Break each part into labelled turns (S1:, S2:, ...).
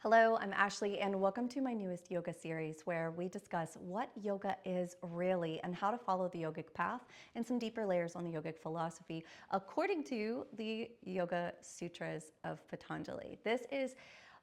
S1: Hello, I'm Ashley, and welcome to my newest yoga series where we discuss what yoga is really and how to follow the yogic path and some deeper layers on the yogic philosophy according to the Yoga Sutras of Patanjali. This is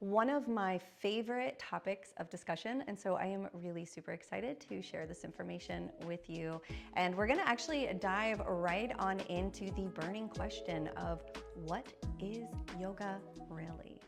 S1: one of my favorite topics of discussion, and so I am really super excited to share this information with you. And we're gonna actually dive right on into the burning question of what is yoga really?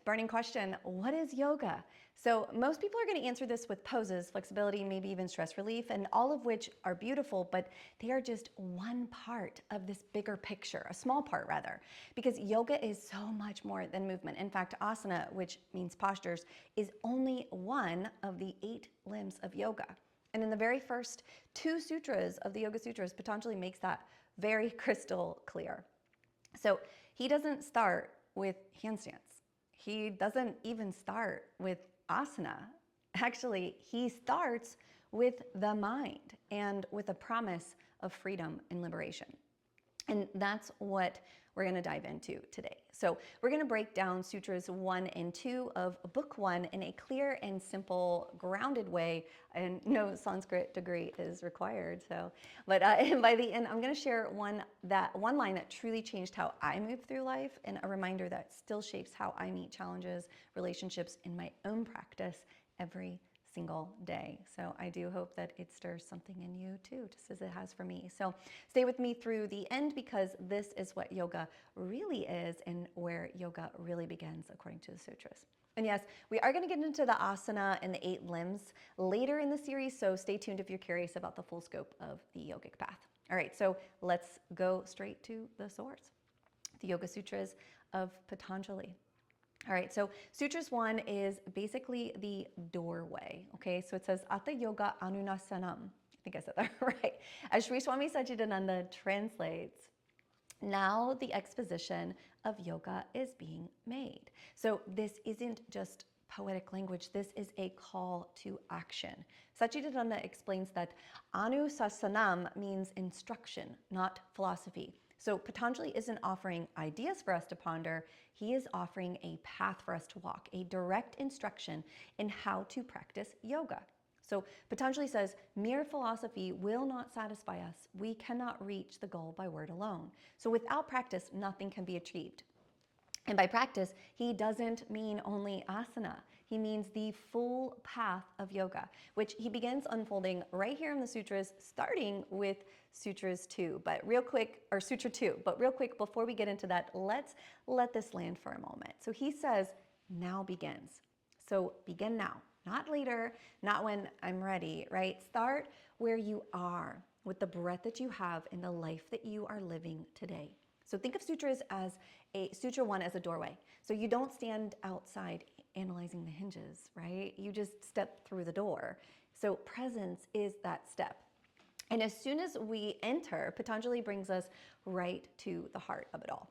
S1: Burning question, what is yoga? So most people are going to answer this with poses, flexibility, maybe even stress relief, and all of which are beautiful, but they are just one part of this bigger picture, a small part rather, because yoga is so much more than movement. In fact, asana, which means postures, is only one of the 8 limbs of yoga. And in the very first 2 sutras of the Yoga Sutras, Patanjali makes that very crystal clear. So he doesn't start with handstands. He doesn't even start with asana. Actually, he starts with the mind and with a promise of freedom and liberation. And that's what we're going to dive into today. So we're going to break down Sutras 1 and 2 of Book 1 in a clear and simple, grounded way, and no Sanskrit degree is required. But by the end, I'm going to share one line that truly changed how I move through life, and a reminder that still shapes how I meet challenges, relationships in my own practice every single day. So I do hope that it stirs something in you too, just as it has for me. So stay with me through the end, because this is what yoga really is and where yoga really begins according to the sutras. And yes, we are going to get into the asana and the 8 limbs later in the series, so stay tuned if you're curious about the full scope of the yogic path. All right, so let's go straight to the source, the Yoga Sutras of Patanjali. All right, so Sutras 1 is basically the doorway, okay? So it says, atha yoga-anuśāsanam. I think I said that right. As Sri Swami Satchidananda translates, now the exposition of yoga is being made. So this isn't just poetic language, this is a call to action. Satchidananda explains that anuśāsanam means instruction, not philosophy. So Patanjali isn't offering ideas for us to ponder, he is offering a path for us to walk, a direct instruction in how to practice yoga. So Patanjali says, mere philosophy will not satisfy us. We cannot reach the goal by word alone. So without practice, nothing can be achieved. And by practice, he doesn't mean only asana. He means the full path of yoga, which he begins unfolding right here in the sutras, starting with Sutras 2, but real quick, or Sutra 2, but real quick, before we get into that, let's let this land for a moment. So he says, now begins. So begin now, not later, not when I'm ready, right? Start where you are, with the breath that you have in the life that you are living today. So think of sutras as Sutra 1 as a doorway. So you don't stand outside analyzing the hinges, right? You just step through the door. So presence is that step. And as soon as we enter, Patanjali brings us right to the heart of it all.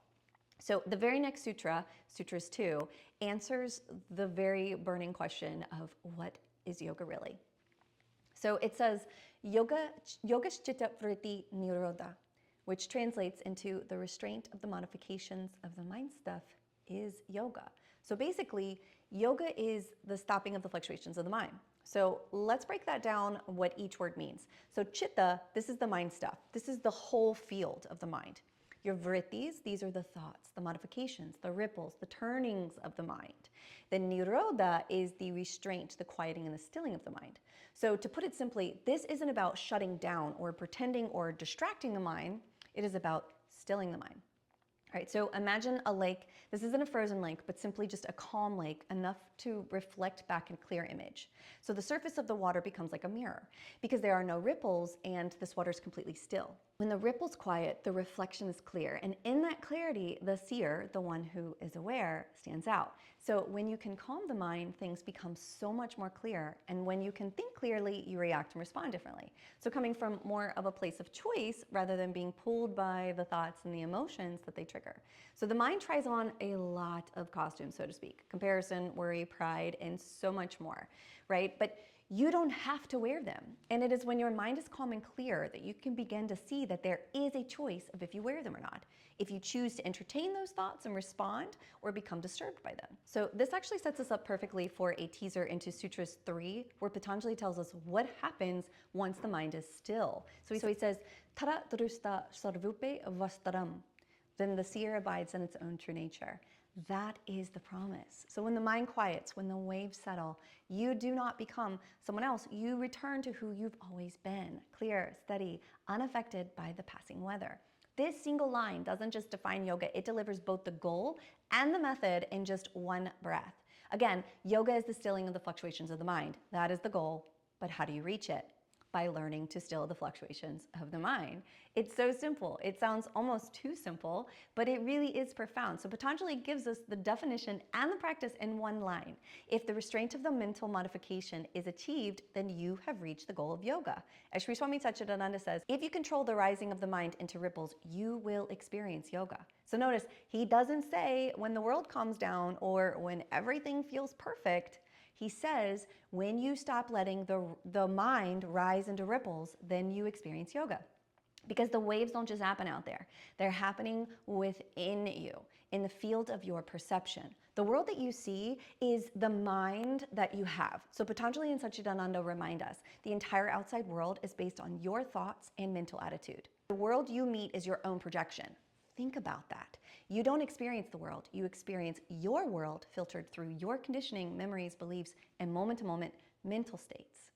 S1: So the very next sutra, Sutras 2, answers the very burning question of what is yoga really? So it says, yogaś citta-vṛtti-nirodhaḥ, which translates into the restraint of the modifications of the mind stuff is yoga. So basically, yoga is the stopping of the fluctuations of the mind. So let's break that down, what each word means. So citta, this is the mind stuff. This is the whole field of the mind. Your vrittis, these are the thoughts, the modifications, the ripples, the turnings of the mind. The nirodha is the restraint, the quieting and the stilling of the mind. So to put it simply, this isn't about shutting down or pretending or distracting the mind. It is about stilling the mind. All right, so imagine a lake. This isn't a frozen lake, but simply just a calm lake, enough to reflect back in clear image. So the surface of the water becomes like a mirror because there are no ripples and this water is completely still. When the ripple's quiet, the reflection is clear. And in that clarity, the seer, the one who is aware, stands out. So when you can calm the mind, things become so much more clear. And when you can think clearly, you react and respond differently. So coming from more of a place of choice rather than being pulled by the thoughts and the emotions that they trigger. So the mind tries on a lot of costumes, so to speak. Comparison, worry, pride, and so much more, right? But you don't have to wear them. And it is when your mind is calm and clear that you can begin to see that there is a choice of if you wear them or not. If you choose to entertain those thoughts and respond or become disturbed by them. So this actually sets us up perfectly for a teaser into Sutras 3, where Patanjali tells us what happens once the mind is still. So he says, Tara drusta sarvupe vastaram. Then the seer abides in its own true nature. That is the promise. So when the mind quiets, when the waves settle, you do not become someone else. You return to who you've always been, clear, steady, unaffected by the passing weather. This single line doesn't just define yoga, it delivers both the goal and the method in just one breath. Again, yoga is the stilling of the fluctuations of the mind. That is the goal, but how do you reach it? By learning to still the fluctuations of the mind. It's so simple. It sounds almost too simple, but it really is profound. So Patanjali gives us the definition and the practice in one line. If the restraint of the mental modification is achieved, then you have reached the goal of yoga. As Sri Swami Satchidananda says, if you control the rising of the mind into ripples, you will experience yoga. So notice, he doesn't say when the world calms down or when everything feels perfect. He says, when you stop letting the mind rise into ripples, then you experience yoga. Because the waves don't just happen out there. They're happening within you, in the field of your perception. The world that you see is the mind that you have. So Patanjali and Satchidananda remind us, the entire outside world is based on your thoughts and mental attitude. The world you meet is your own projection. Think about that. You don't experience the world. You experience your world filtered through your conditioning, memories, beliefs, and moment-to-moment mental states.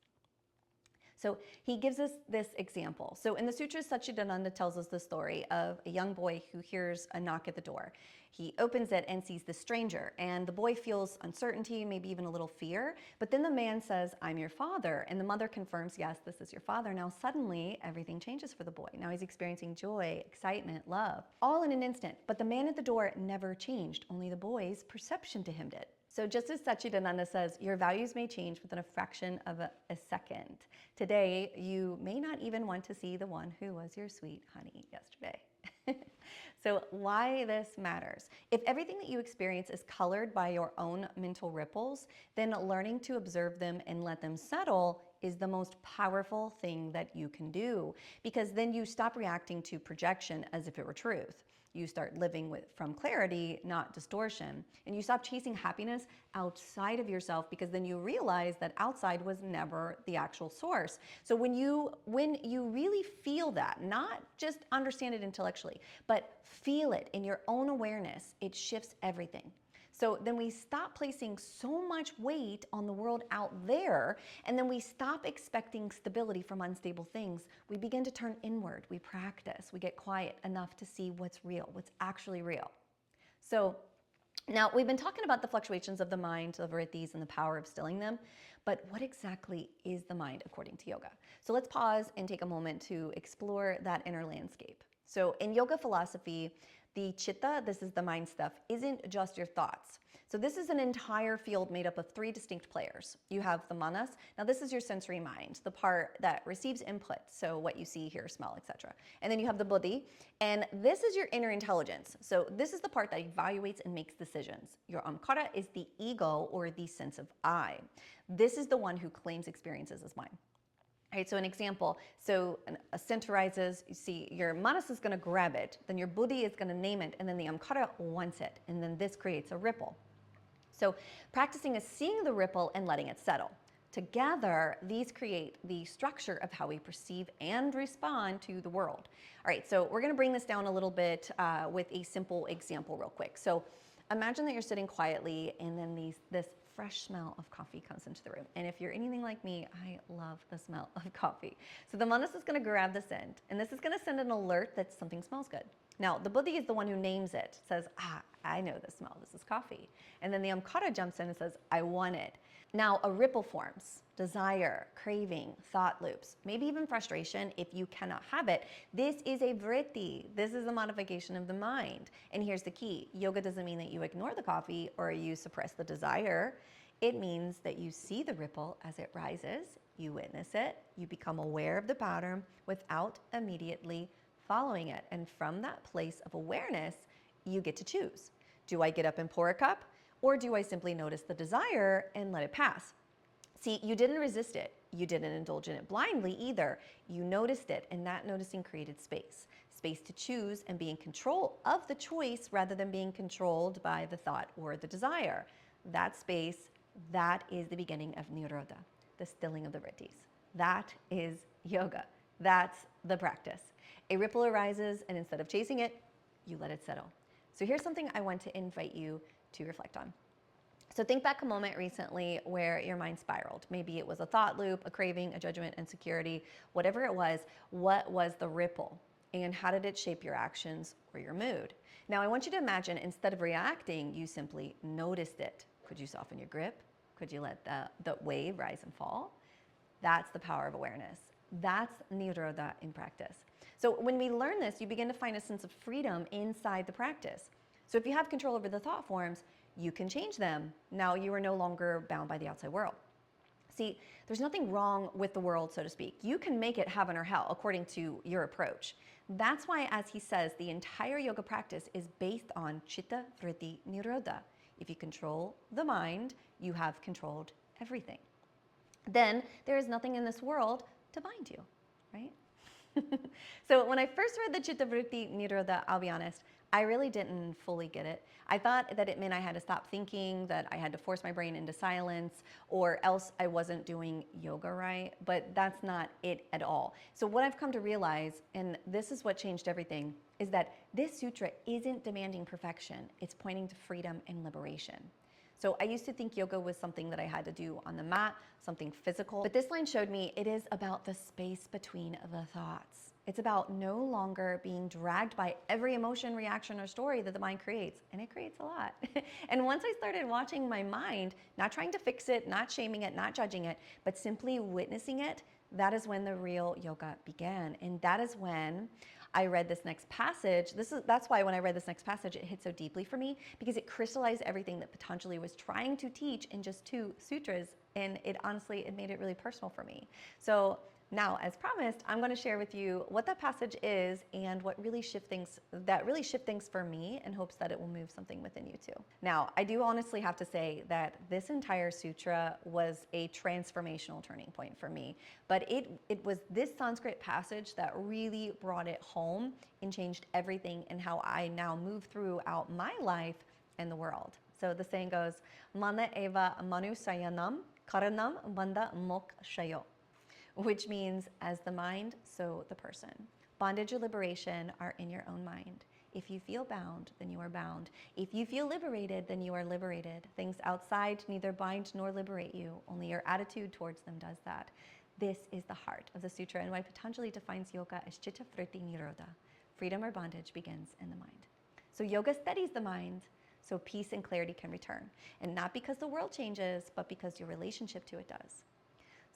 S1: So he gives us this example. So in the Sutras, Satchidananda tells us the story of a young boy who hears a knock at the door. He opens it and sees the stranger, and the boy feels uncertainty, maybe even a little fear. But then the man says, "I'm your father." And the mother confirms, "Yes, this is your father." Now suddenly everything changes for the boy. Now he's experiencing joy, excitement, love, all in an instant. But the man at the door never changed. Only the boy's perception to him did. So just as Satchidananda says, your values may change within a fraction of a second. Today, you may not even want to see the one who was your sweet honey yesterday. So why this matters? If everything that you experience is colored by your own mental ripples, then learning to observe them and let them settle is the most powerful thing that you can do, because then you stop reacting to projection as if it were truth. You start living from clarity, not distortion. And you stop chasing happiness outside of yourself, because then you realize that outside was never the actual source. So when you really feel that, not just understand it intellectually, but feel it in your own awareness, it shifts everything. So then we stop placing so much weight on the world out there, and then we stop expecting stability from unstable things. We begin to turn inward, we practice, we get quiet enough to see what's real, what's actually real. So now we've been talking about the fluctuations of the mind, the vrittis, and the power of stilling them, but what exactly is the mind according to yoga? So let's pause and take a moment to explore that inner landscape. So in yoga philosophy, the citta, this is the mind stuff, isn't just your thoughts. So this is an entire field made up of 3 distinct players. You have the manas. Now this is your sensory mind, the part that receives input, so what you see, hear, smell, etc. And then you have the buddhi, and this is your inner intelligence. So this is the part that evaluates and makes decisions. Your ahaṃkāra is the ego, or the sense of I. This is the one who claims experiences as mine. All right, so an example, so a scent arises, you see your manas is going to grab it, then your buddhi is going to name it, and then the ahaṃkāra wants it, and then this creates a ripple. So practicing is seeing the ripple and letting it settle. Together, these create the structure of how we perceive and respond to the world. All right, so we're going to bring this down a little bit with a simple example real quick. So imagine that you're sitting quietly, and then this fresh smell of coffee comes into the room. And if you're anything like me, I love the smell of coffee. So the manas is going to grab the scent, and this is going to send an alert that something smells good. Now, the buddhi is the one who names it, says, I know the smell, this is coffee. And then the ahaṃkāra jumps in and says, I want it. Now, a ripple forms: desire, craving, thought loops, maybe even frustration if you cannot have it. This is a vritti. This is a modification of the mind. And here's the key. Yoga doesn't mean that you ignore the coffee or you suppress the desire. It means that you see the ripple as it rises, you witness it, you become aware of the pattern without immediately following it. And from that place of awareness, you get to choose. Do I get up and pour a cup? Or do I simply notice the desire and let it pass? See, you didn't resist it. You didn't indulge in it blindly either. You noticed it, and that noticing created space. Space to choose and be in control of the choice rather than being controlled by the thought or the desire. That space, that is the beginning of nirodha, the stilling of the vrittis. That is yoga. That's the practice. A ripple arises, and instead of chasing it, you let it settle. So here's something I want to invite you to reflect on. So think back a moment recently where your mind spiraled. Maybe it was a thought loop, a craving, a judgment, insecurity, whatever it was. What was the ripple? And how did it shape your actions or your mood? Now I want you to imagine, instead of reacting, you simply noticed it. Could you soften your grip? Could you let the wave rise and fall? That's the power of awareness. That's nirodha in practice. So when we learn this, you begin to find a sense of freedom inside the practice. So if you have control over the thought forms, you can change them. Now you are no longer bound by the outside world. See, there's nothing wrong with the world, so to speak. You can make it heaven or hell according to your approach. That's why, as he says, the entire yoga practice is based on citta-vṛtti-nirodhaḥ. If you control the mind, you have controlled everything. Then there is nothing in this world to bind you, right? So when I first read the citta-vṛtti-nirodhaḥ, I'll be honest, I really didn't fully get it. I thought that it meant I had to stop thinking, that I had to force my brain into silence, or else I wasn't doing yoga right, but that's not it at all. So what I've come to realize, and this is what changed everything, is that this sutra isn't demanding perfection. It's pointing to freedom and liberation. So I used to think yoga was something that I had to do on the mat, something physical. But this line showed me it is about the space between the thoughts. It's about no longer being dragged by every emotion, reaction, or story that the mind creates. And it creates a lot. And once I started watching my mind, not trying to fix it, not shaming it, not judging it, but simply witnessing it, that is when the real yoga began. And that is when I read this next passage. That's why when I read this next passage, it hit so deeply for me, because it crystallized everything that Patanjali was trying to teach in just 2 sutras. And it honestly, it made it really personal for me. So now, as promised, I'm going to share with you what that passage is and what really shift things for me, in hopes that it will move something within you too. Now, I do honestly have to say that this entire sutra was a transformational turning point for me, but it was this Sanskrit passage that really brought it home and changed everything in how I now move throughout my life and the world. So the saying goes, Mana eva manuśāsanam karanam bandha-mokshayo, which means as the mind, so the person. Bondage or liberation are in your own mind. If you feel bound, then you are bound. If you feel liberated, then you are liberated. Things outside neither bind nor liberate you. Only your attitude towards them does that. This is the heart of the sutra, and why Patanjali defines yoga as citta-vṛtti-nirodhaḥ. Freedom or bondage begins in the mind. So yoga steadies the mind, so peace and clarity can return. And not because the world changes, but because your relationship to it does.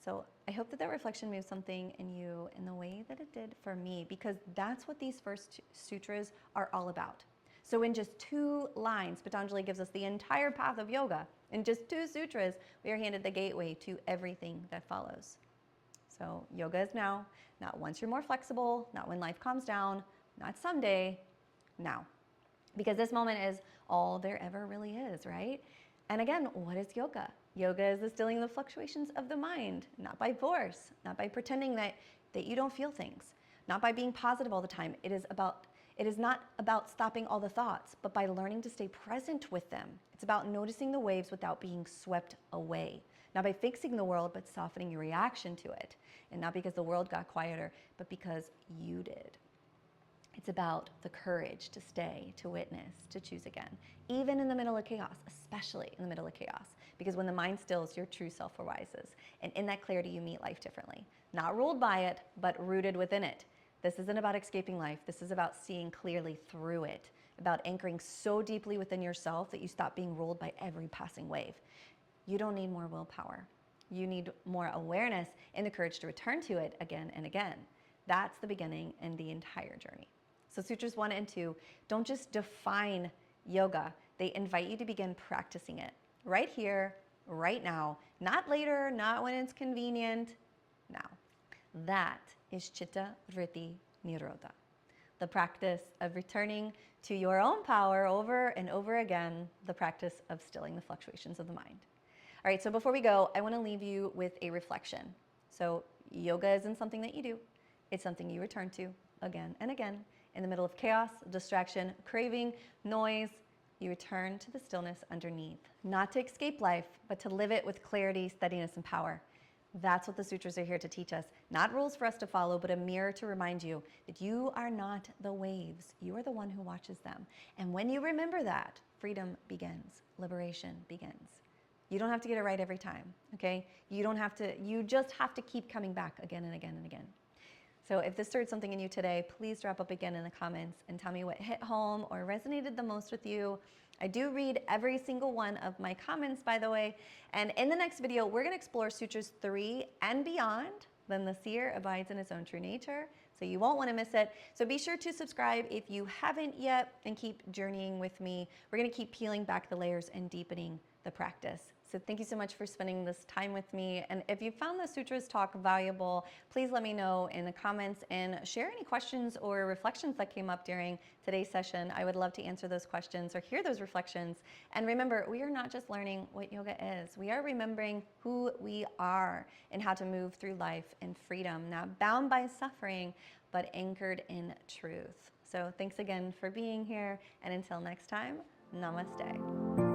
S1: So I hope that that reflection moves something in you in the way that it did for me, because that's what these first sutras are all about. So in just 2 lines, Patanjali gives us the entire path of yoga. In just 2 sutras, we are handed the gateway to everything that follows. So yoga is now, not once you're more flexible, not when life calms down, not someday, now. Because this moment is all there ever really is, right? And again, what is yoga? Yoga is the stilling of the fluctuations of the mind, not by force, not by pretending that you don't feel things, not by being positive all the time. It is not about stopping all the thoughts, but by learning to stay present with them. It's about noticing the waves without being swept away, not by fixing the world, but softening your reaction to it. And not because the world got quieter, but because you did. It's about the courage to stay, to witness, to choose again, even in the middle of chaos, especially in the middle of chaos, because when the mind stills, your true self arises. And in that clarity, you meet life differently, not ruled by it, but rooted within it. This isn't about escaping life. This is about seeing clearly through it, about anchoring so deeply within yourself that you stop being ruled by every passing wave. You don't need more willpower. You need more awareness and the courage to return to it again and again. That's the beginning and the entire journey. So Sutras 1 and 2 don't just define yoga. They invite you to begin practicing it right here, right now, not later, not when it's convenient, now. That is citta-vṛtti-nirodhaḥ, the practice of returning to your own power over and over again, the practice of stilling the fluctuations of the mind. All right, so before we go, I want to leave you with a reflection. So yoga isn't something that you do. It's something you return to again and again. In the middle of chaos, distraction, craving, noise, you return to the stillness underneath. Not to escape life, but to live it with clarity, steadiness, and power. That's what the sutras are here to teach us. Not rules for us to follow, but a mirror to remind you that you are not the waves. You are the one who watches them. And when you remember that, freedom begins. Liberation begins. You don't have to get it right every time, okay? You just have to keep coming back again and again and again. So if this stirred something in you today, please drop up again in the comments and tell me what hit home or resonated the most with you. I do read every single one of my comments, by the way. And in the next video, we're going to explore Sutras 3 and beyond. Then the seer abides in his own true nature. So you won't want to miss it. So be sure to subscribe if you haven't yet and keep journeying with me. We're going to keep peeling back the layers and deepening the practice. So thank you so much for spending this time with me. And if you found the Sutras talk valuable, please let me know in the comments and share any questions or reflections that came up during today's session. I would love to answer those questions or hear those reflections. And remember, we are not just learning what yoga is. We are remembering who we are and how to move through life in freedom, not bound by suffering, but anchored in truth. So thanks again for being here. And until next time, namaste.